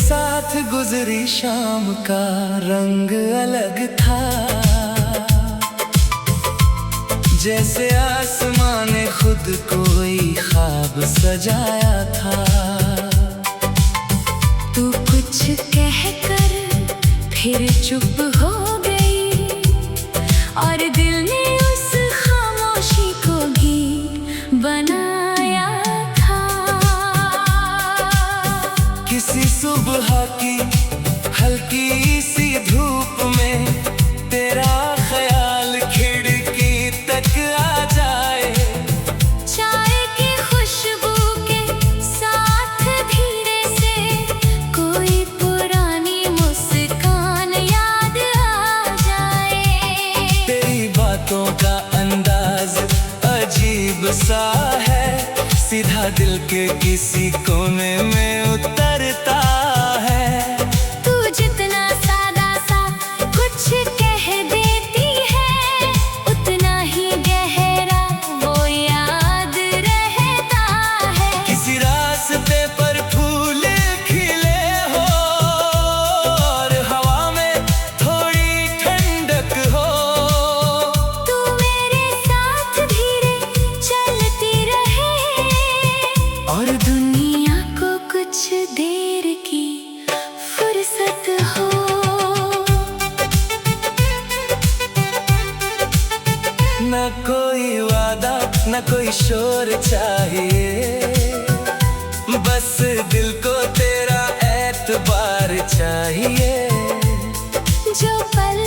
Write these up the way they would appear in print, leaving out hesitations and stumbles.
साथ गुजरी शाम का रंग अलग था, जैसे आसमां ने खुद कोई ख्वाब सजाया था। तू कुछ कहकर फिर चुप हो गई और दिल ने उस खामोशी को भी बनाया था। किसी सुबह की हल्की सी धूप में तेरा ख्याल खिड़की तक आ जाए, चाय की खुशबू के साथ धीरे से कोई पुरानी मुस्कान याद आ जाए। तेरी बातों का अंदाज अजीब सा है, सीधा दिल के किसी कोने में उतरता है। तू जितना सादा सा कुछ कह देती है, उतना ही गहरा वो याद रहता है। किसी रास्ते पर फूल खिले हो और हवा में थोड़ी ठंडक हो, तू मेरे साथ धीरे चलती रहे और दुनिया को कुछ देर की फुर्सत हो। न कोई वादा न कोई शोर चाहिए, बस दिल को तेरा एतबार चाहिए। जो पल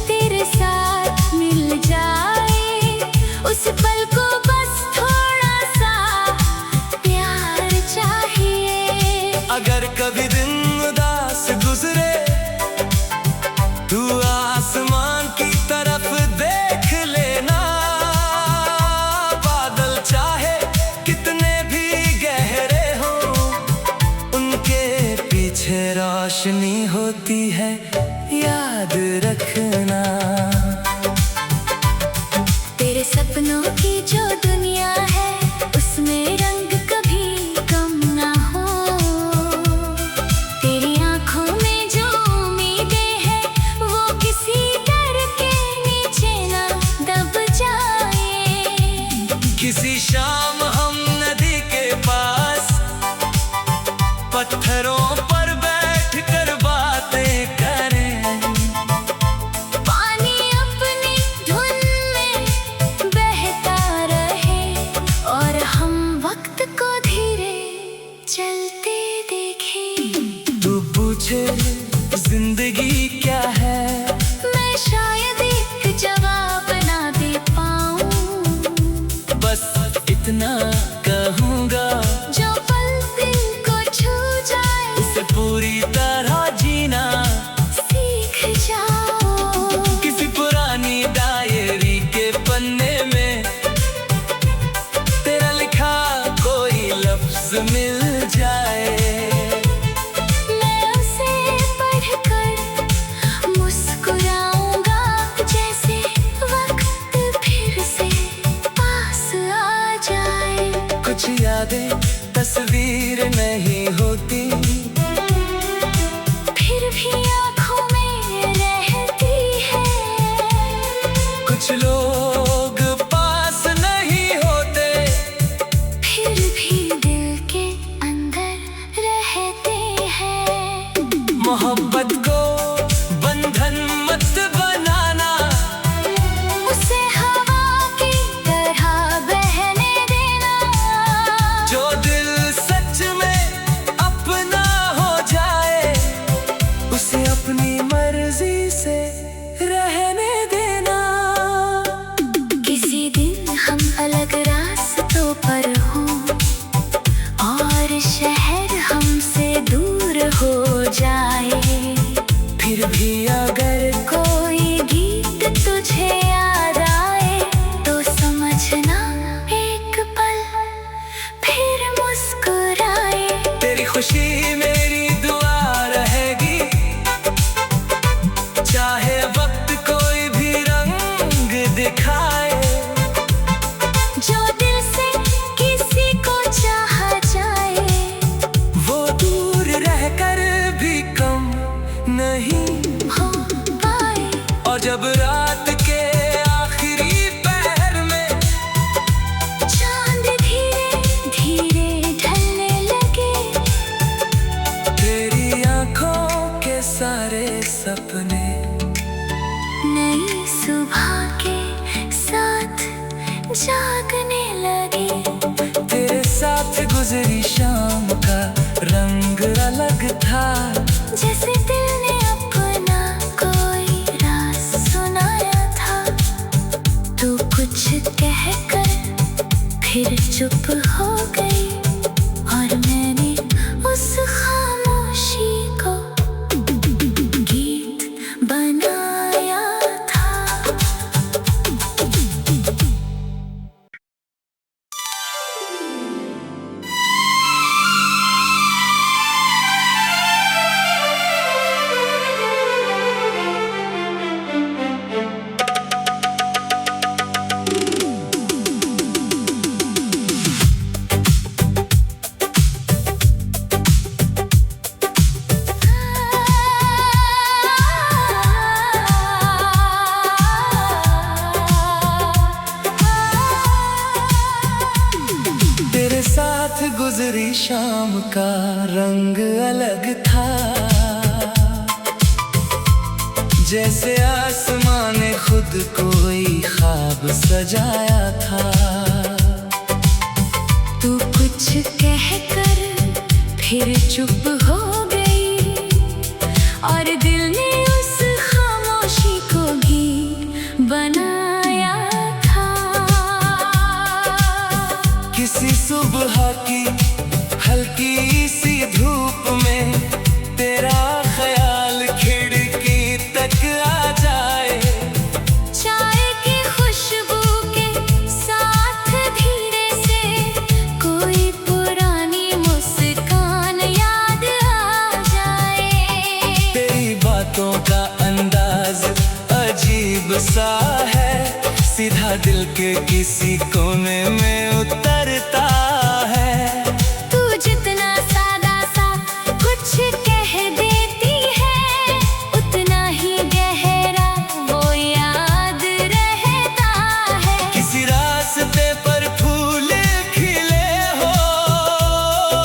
तेरे साथ मिल जाए, उस पल को बस थोड़ा सा प्यार चाहिए। अगर कभी दिन उदास गुजरे, तू आसमान की तरफ देख लेना। बादल चाहे कितने भी गहरे हो, उनके पीछे रोशनी होती है, याद रखना। तेरे सपनों की जो दुनिया है, उसमें रंग कभी कम ना हो। तेरी आंखों में जो उम्मीदें हैं, वो किसी डर के नीचे ना दब जाए। किसी शाम हम नदी के पास पत्थरों पर बैठकर बातें करें, पानी अपनी धुन में बहता रहे और हम वक्त को धीरे चलते देखें। तू पूछे जिंदगी क्या है, मैं शायद एक जवाब ना दे पाऊं, बस इतना कहूँगा, जो पल दिल को छू जाए उसे पूरी तरह जीना सीख जाओ। किसी पुरानी डायरी के पन्ने में तेरा लिखा कोई लफ्ज मिल जाए, मैं उसे पढ़कर मुस्कुराऊंगा, जैसे वक्त फिर से पास आ जाए। कुछ यादें तस्वीर नहीं होती, फिर भी आँखों में रहती है। कुछ लोग पास नहीं होते, फिर भी दिल के अंदर रहते हैं। मोहब्बत को बंधन मत बनाना, उसे हवा की तरह बहने देना। जो दिल सच में अपना हो जाए, उसे अपनी मर्जी से रहने देना। किसी दिन हम अलग रास्तों पर हों और शहर हमसे दूर हो जाए, फिर भी अगर कोई गीत तुझे याद आए, तो समझना एक पल फिर मुस्कुराए। तेरी खुशी मेरी दुआ रहेगी, चाहे वक्त कोई भी रंग दिखाए। जो दिल से किसी को चाहा जाए, वो दूर रहकर भी शाम का रंग अलग था, जैसे आसमां ने खुद कोई ख्वाब सजाया था। तू कुछ कहकर फिर चुप हो गई और दिल ने उस खामोशी को भी बनाया था। किसी सुबह की हल्की सी धूप में तेरा ख्याल खिड़की तक आ जाए, चाय की खुशबू के साथ धीरे से कोई पुरानी मुस्कान याद आ जाए। तेरी बातों का अंदाज अजीब सा है, सीधा दिल के किसी कोने में उतरता है। तू जितना सादा सा कुछ कह देती है, उतना ही गहरा वो याद रहता है। किसी रास्ते पर फूल खिले हो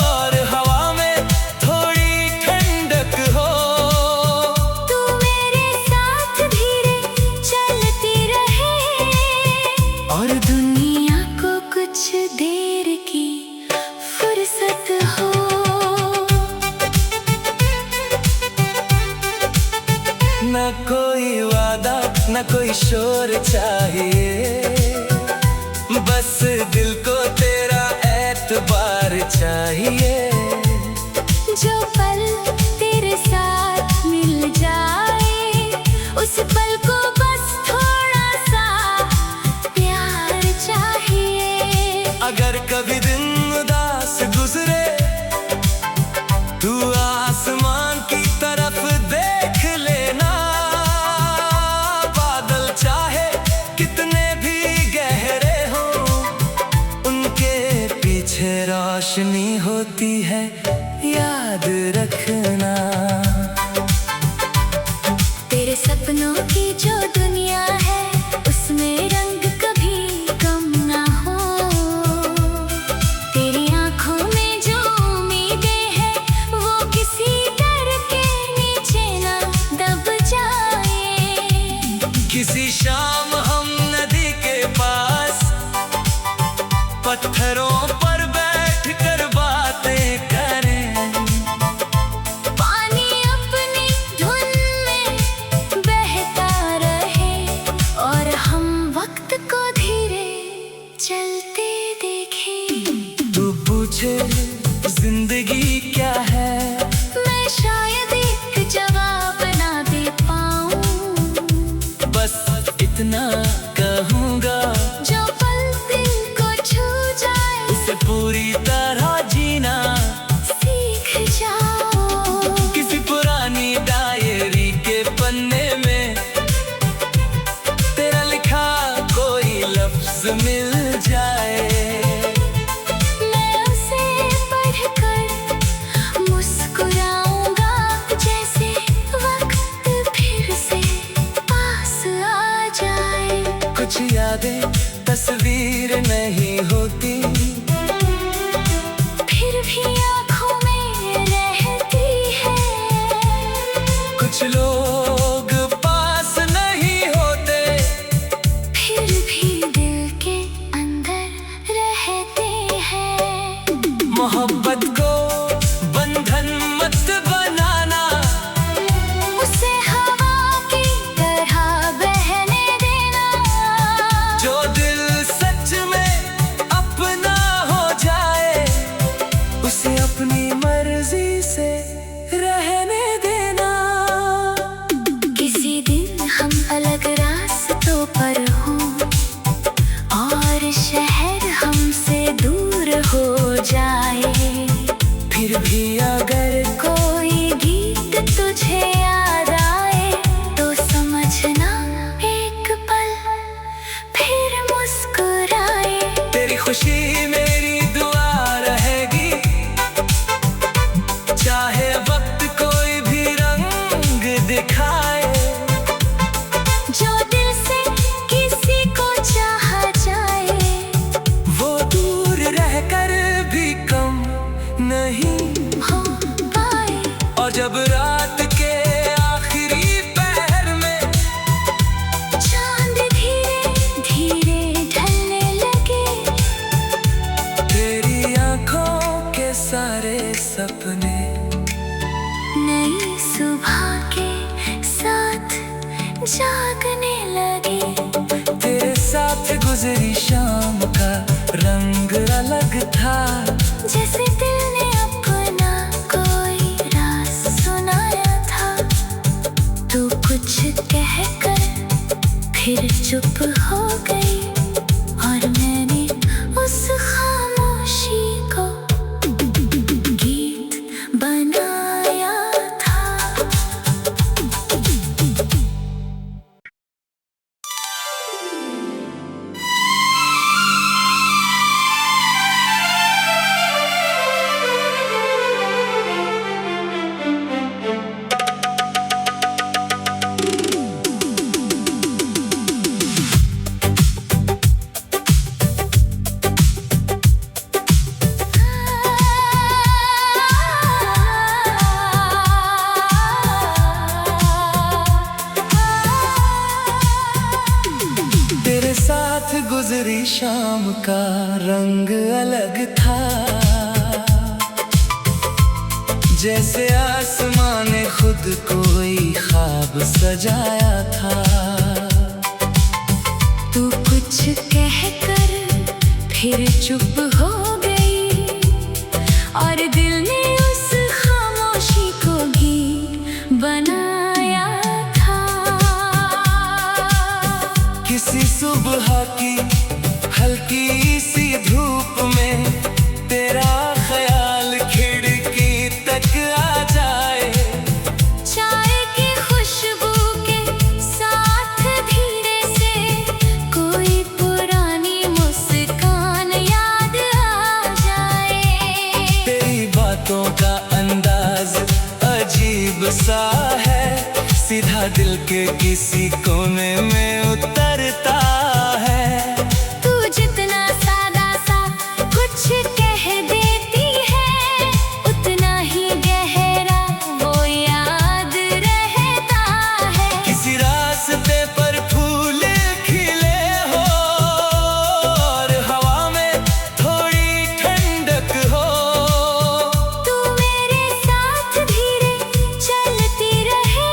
और हवा में थोड़ी ठंडक हो, तू मेरे साथ धीरे चलती रहे और दुनिया को कुछ देर की फुर्सत हो। न कोई वादा न कोई शोर चाहिए, बस दिल को तेरा एतबार चाहिए। जो पल तेरे साथ मिल जाए, उस पल को बस थोड़ा सा प्यार चाहिए। अगर कभी दिन उदास गुजरे, तू आसमान की तरफ देख लेना। बादल चाहे कितने भी गहरे हो, उनके पीछे रोशनी होती है, याद रखना। तेरे सपनों की जो दुनिया है, उसमें रंग कभी कम ना हो। तेरी आंखों में जो उम्मीदें हैं, वो किसी डर के नीचे ना दब जाए। किसी शाम हम नदी के पास पत्थरों पर बैठकर बातें करें। पानी अपनी धुन में बहता रहे और हम वक्त को धीरे चलते देखें। तू पूछे जिंदगी क्या है, मैं शायद एक जवाब ना दे पाऊं, बस इतना कहूँगा, जो पल दिल को छू जाए, उसे पूरी तरह जीना सीख जाओ। किसी पुरानी डायरी के पन्ने में तेरा लिखा कोई लफ्ज मिल जाए, मैं उसे पढ़कर मुस्कुराऊंगा, जैसे वक्त फिर से पास आ जाए। कुछ यादें तस्वीर नहीं होती, फिर भी आँखों में रहती है। कुछ लोग पास नहीं होते, फिर भी दिल के अंदर रहते हैं। मोहब्बत को बंधन मत बनाना, उसे हवा की तरह बहने देना। जो दिल सच में अपना हो जाए, उसे अपनी मर्जी से रहने देना। किसी दिन हम अलग रास्तों पर हों और शहर हमसे दूर हो जाए, फिर भी अगर कोई गीत तुझे याद आए, तो समझना एक पल फिर मुस्कुराए। तेरी खुशी मेरी दुआ रहेगी, चाहे वक्त कोई भी रंग दिखाए। जो दिल से किसी को चाहा जाए, वो दूर रहकर भी कम सारे सपने नई सुबह के साथ जागने लगे। तेरे साथ गुजरी शाम का रंग अलग था, जैसे दिल ने अपना कोई राज सुनाया था। तू कुछ कहकर फिर चुप हो गई और मैंने उस खामोशी को गीत बनाया था। तेरे साथ गुजरी शाम का रंग अलग था, जैसे आसमां ने खुद कोई ख्वाब सजाया था। तू कुछ कहकर फिर चुप हो गई और दिल ने उस खामोशी को गीत बनाया था। किसी सुबह की हल्की सी धूप में तेरा ख्याल खिड़की तक आ जाए। चाय की खुशबू के साथ धीरे से कोई पुरानी मुस्कान याद आ जाए। तेरी बातों का अंदाज अजीब सा है, सीधा दिल के किसी कोने में उतरता है। तू जितना सादा सा कुछ कह देती है, उतना ही गहरा वो याद रहता है। किसी रास्ते पर फूल खिले हो और हवा में थोड़ी ठंडक हो, तू मेरे साथ धीरे चलती रहे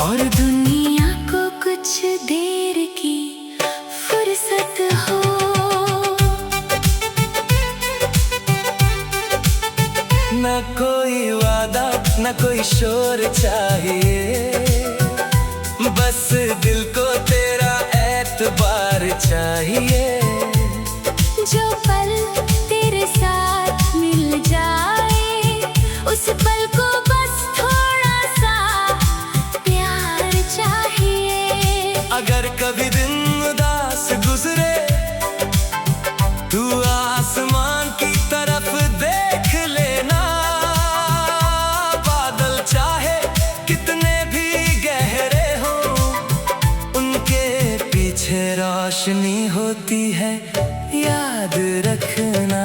और दुनिया को कुछ देर की फुर्सत हो। न कोई वादा न कोई शोर चाहिए, बस दिल को तेरा एतबार चाहिए। जो पल तेरे साथ मिल जाए, उस पल को बस थोड़ा सा प्यार चाहिए। अगर कभी दिन उदास गुजरे, तू आसमान की तरफ देख लेना। बादल चाहे कितने भी गहरे हो, उनके पीछे रोशनी होती है, याद रखना।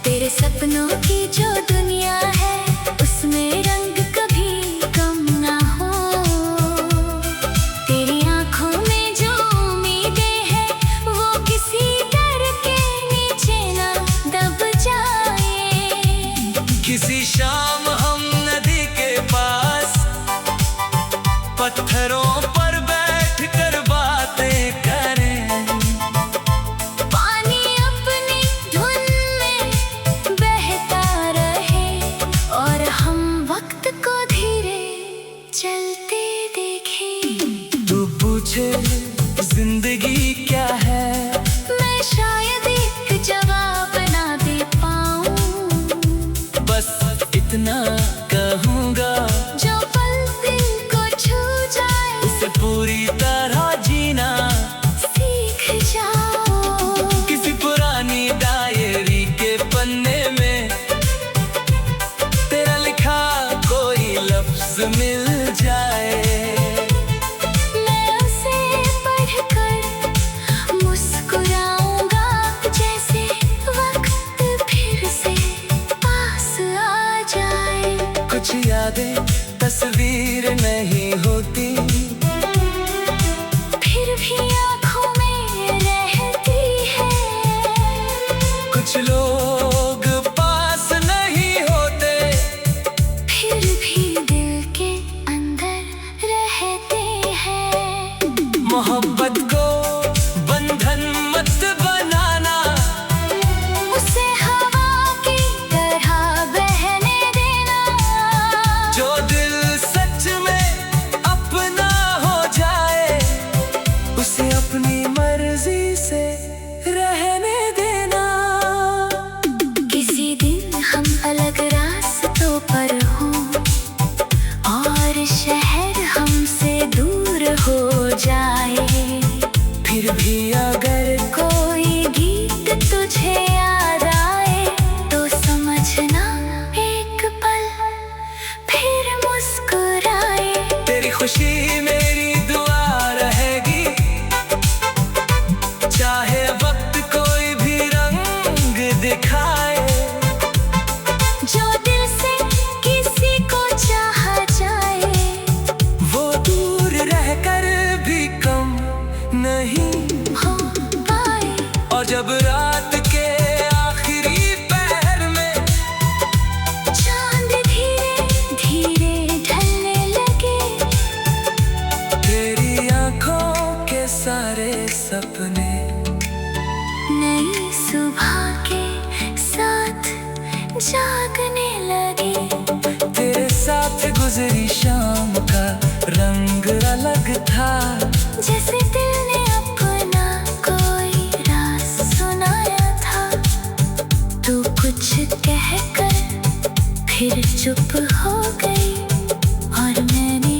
तेरे सपनों की जो दुनिया है, उसमें रंग कभी कम ना हो। तेरी आंखों में जो उम्मीदें हैं, वो किसी डर के नीचे ना दब जाए। किसी शाम हम नदी के पास पत्थरों पर बैठ कर बातें करें। पानी अपनी धुन में बहता रहे और हम वक्त को धीरे चलते देखें। तू पूछे जिंदगी क्या है, मैं शायद एक जवाब ना दे पाऊं, बस इतना कहूँगा, जो पल दिल को छू जाए, उसे पूरी तरह जीना सीख जाओ। किसी पुरानी डायरी के पन्ने में तेरा लिखा कोई लफ्ज मिल जाए। मैं उसे पढ़कर मुस्कुराऊंगा, जैसे वक्त फिर से पास आ जाए। कुछ यादें तस्वीर नहीं होती, फिर भी आँखों में रहती है। कुछ लोग दिखाए। जो दिल से किसी को चाहा जाए, वो दूर रहकर भी कम नहीं हो पाए। और जब रात के आखिरी पहर में चांद धीरे धीरे ढलने लगे, तेरी आंखों के सारे सपने नई सुबह के साथ जागने लगे। तेरे साथ गुजरी शाम का रंग अलग था। जैसे दिल ने अपना कोई राज सुनाया था। तू कुछ कहकर फिर चुप हो गई, और मैंने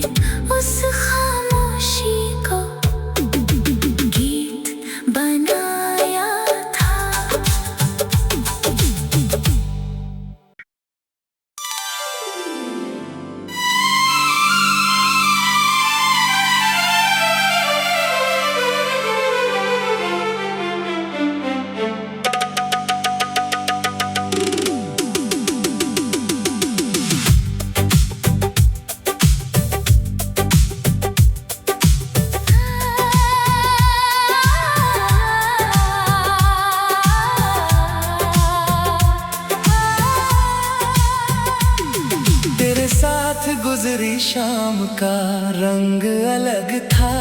उस खामोशी को गीत बनाया था। तेरे साथ गुजरी शाम का रंग अलग था।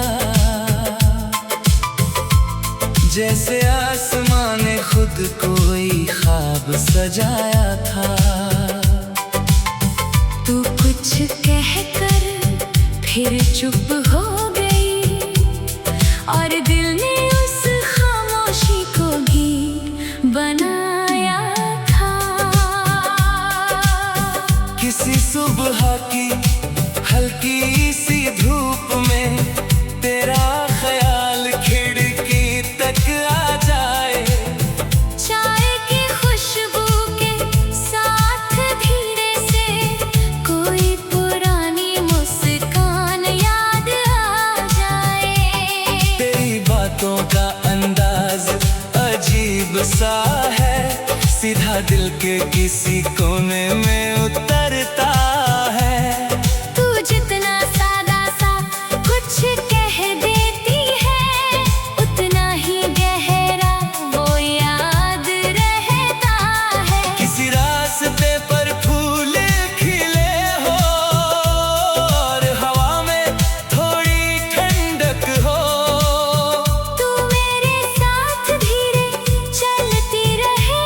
जैसे आसमां ने खुद कोई ख्वाब सजाया था। तू कुछ कहकर फिर चुप हो गई, और दिल ने उस खामोशी को भी बनाया था। किसी सुबह की हल्की सी धूप में तेरा ख्याल खिड़की तक आ जाए। चाय की खुशबू के साथ धीरे से कोई पुरानी मुस्कान याद आ जाए। तेरी बातों का अंदाज अजीब सा है, सीधा दिल के किसी कोने में उतरता है। तू जितना सादा सा कुछ कह देती है, उतना ही गहरा वो याद रहता है। किसी रास्ते पर फूल खिले हो, और हवा में थोड़ी ठंडक हो। तू मेरे साथ धीरे चलती रहे,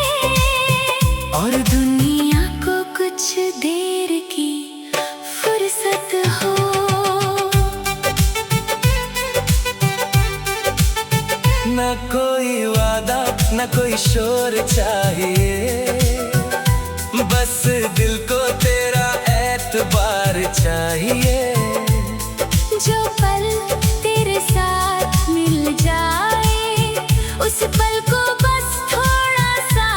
और दुनिया को कुछ देर की फुर्सत हो। न कोई वादा न कोई शोर चाहिए, बस दिल को तेरा एतबार चाहिए। जो पल तेरे साथ मिल जाए, उस पल को बस थोड़ा सा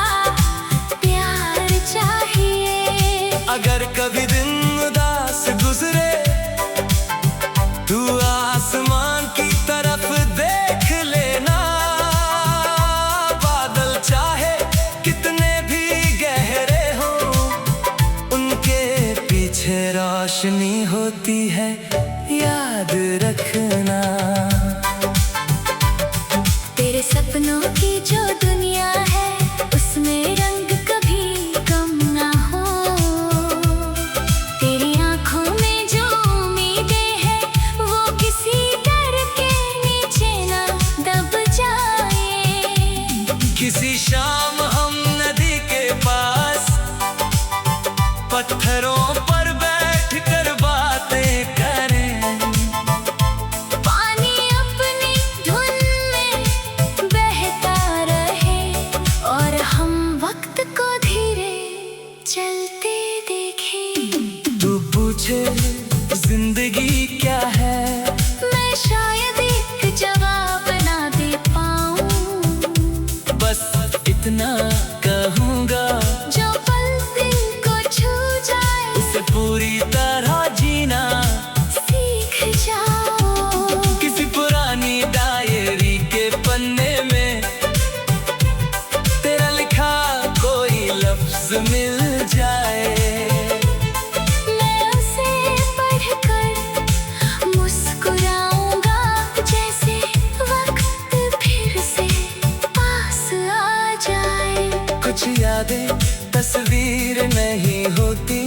प्यार चाहिए। अगर कभी दिन उदास गुजरे, तू आसमान की तरफ देख लेना। बादल चाहे कितने भी गहरे हो, उनके पीछे रोशनी होती है, याद रखना। तेरे सपनों की जो दुनिया है, उसमें रंग कभी कम ना हो। तेरी आंखों में जो उम्मीदें हैं, वो किसी डर के नीचे ना दब जाए। किसी शाम हम नदी के पास पत्थरों पर बैठ कर बातें करें। पानी अपनी धुन में बहता रहे, और हम वक्त को धीरे चलते देखें। तू पूछे जिंदगी क्या है, मैं शायद एक जवाब ना दे पाऊं, बस इतना कहूँगा, जो पल दिल को छू जाए, उसे पूरी तरह जीना सीख जाओ। किसी पुरानी डायरी के पन्ने में तेरा लिखा कोई रोज मिल जाए। मैं उसे पढ़कर मुस्कुराऊंगा, जैसे वक्त फिर से पास आ जाए। कुछ यादें तस्वीर नहीं होती,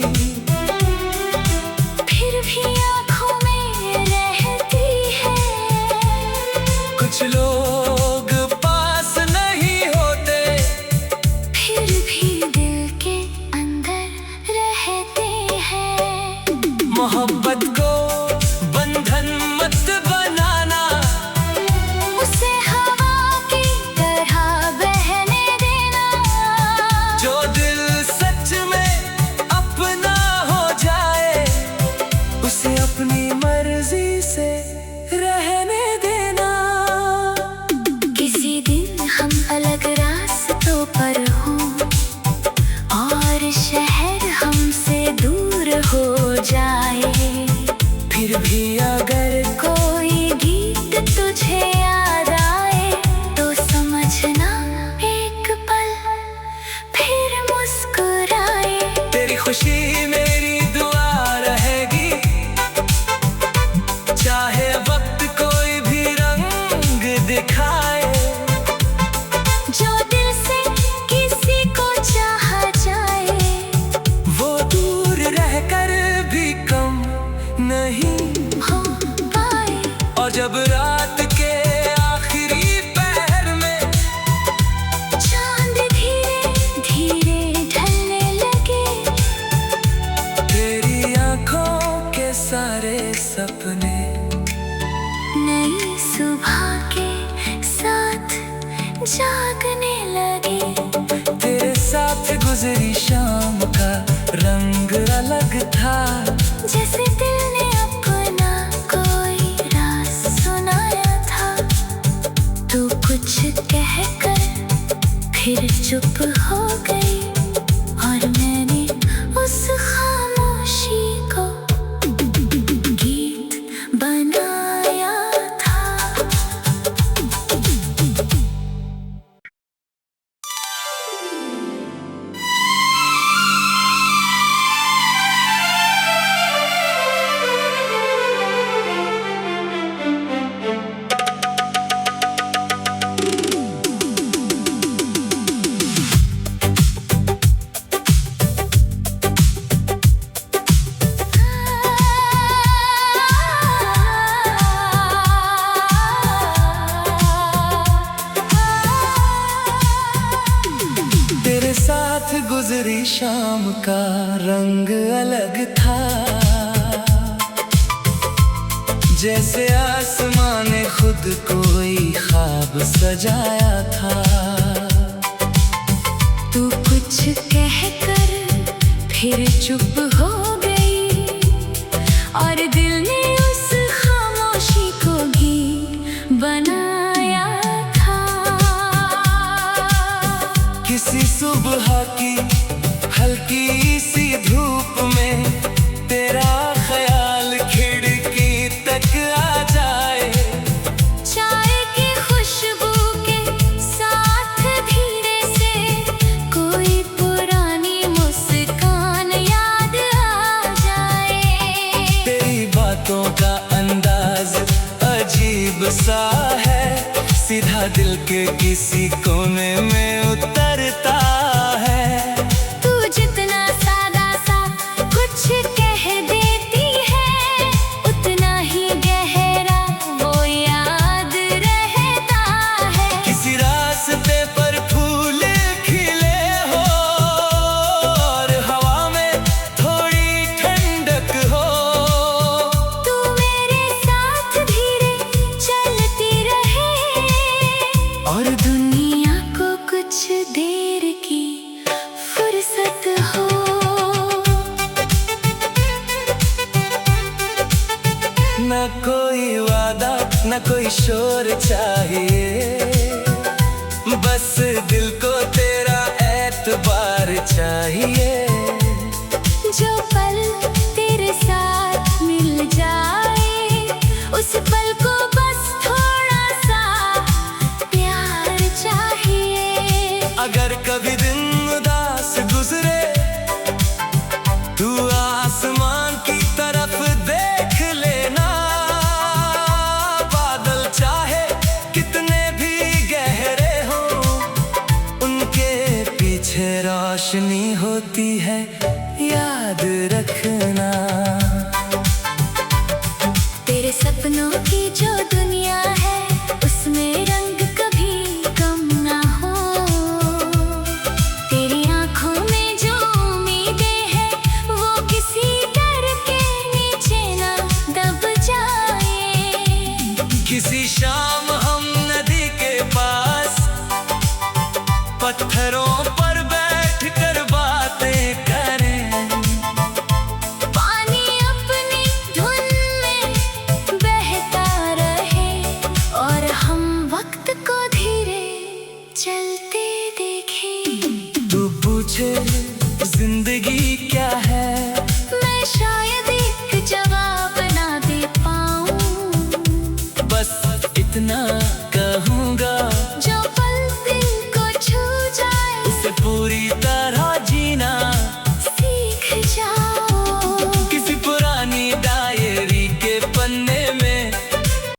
फिर भी आँखों में रहती है। कुछ लोग पास नहीं होते, फिर भी दिल के अंदर रहते हैं। मोहब्बत को बंधन मत बनाना, उसे हवा की तरह बहने देना। जो दिल सच में अपना हो जाए, उसे अपनी मर्जी से रहने देना। किसी दिन हम अलग रास्तों पर हों और शहर हमसे दूर हो जाए, फिर भी अगर कोई गीत तुझे याद आए तो समझना एक पल फिर मुस्कुराए। तेरी खुशी मेरी दुआ रहेगी, चाहे वक्त कोई भी रंग दिखाए। जो दिल से किसी को चाहा जाए, वो दूर रहकर भी कम नहीं, हो पाए। और जब रात के आखिरी पहर में चांद धीरे धीरे ढलने लगे, तेरी आंखों के सारे सपने नई सुबह के साथ जागने लगे। तेरे साथ गुजरी शाम का रंग अलग था, जैसे दिल ने अपना कोई राज सुनाया था। तू कुछ कहकर फिर चुप हो गई, और मैंने उस खामोशी को गीत बनाया था। तेरे साथ गुजरी शाम का रंग अलग था, जैसे आसमां ने खुद कोई ख्वाब सजाया था। तू कुछ कहकर फिर चुप हो गई, और दिल ने उस खामोशी को गीत बनाया था। किसी सुबह की हल्की सी धूप में तेरा ख्याल खिड़की तक आ जाए। चाय की खुशबू के साथ धीरे से कोई पुरानी मुस्कान याद आ जाए। तेरी बातों का अंदाज अजीब सा है, सीधा दिल के किसी कोने में उतरता है। तू जितना सादा सा कुछ कह देती है, उतना ही गहरा वो याद रहता है। किसी रास्ते पर फूल खिले हो, और हवा में थोड़ी ठंडक हो, तू मेरे साथ धीरे चलती रहे, और दुनिया को कुछ देर की फुर्सत हो। न कोई वादा न कोई शोर चाहिए, बस दिल को तेरा एतबार चाहिए। जो पल तेरे साथ मिल जाए, उस पल को बस थोड़ा सा प्यार चाहिए। अगर कभी दिन उदास गुजरे अपनी होती है, याद रखना। तेरे सपनों की जो दुनिया है, उसमें रंग कभी कम ना हो। तेरी आंखों में जो उम्मीदें हैं, वो किसी डर के नीचे ना दब जाए। किसी शाम हम नदी के पास पत्थरों पर बैठकर बातें करें। पानी अपनी धुन में बहता रहे और हम वक्त को धीरे चलते देखें। तू पूछे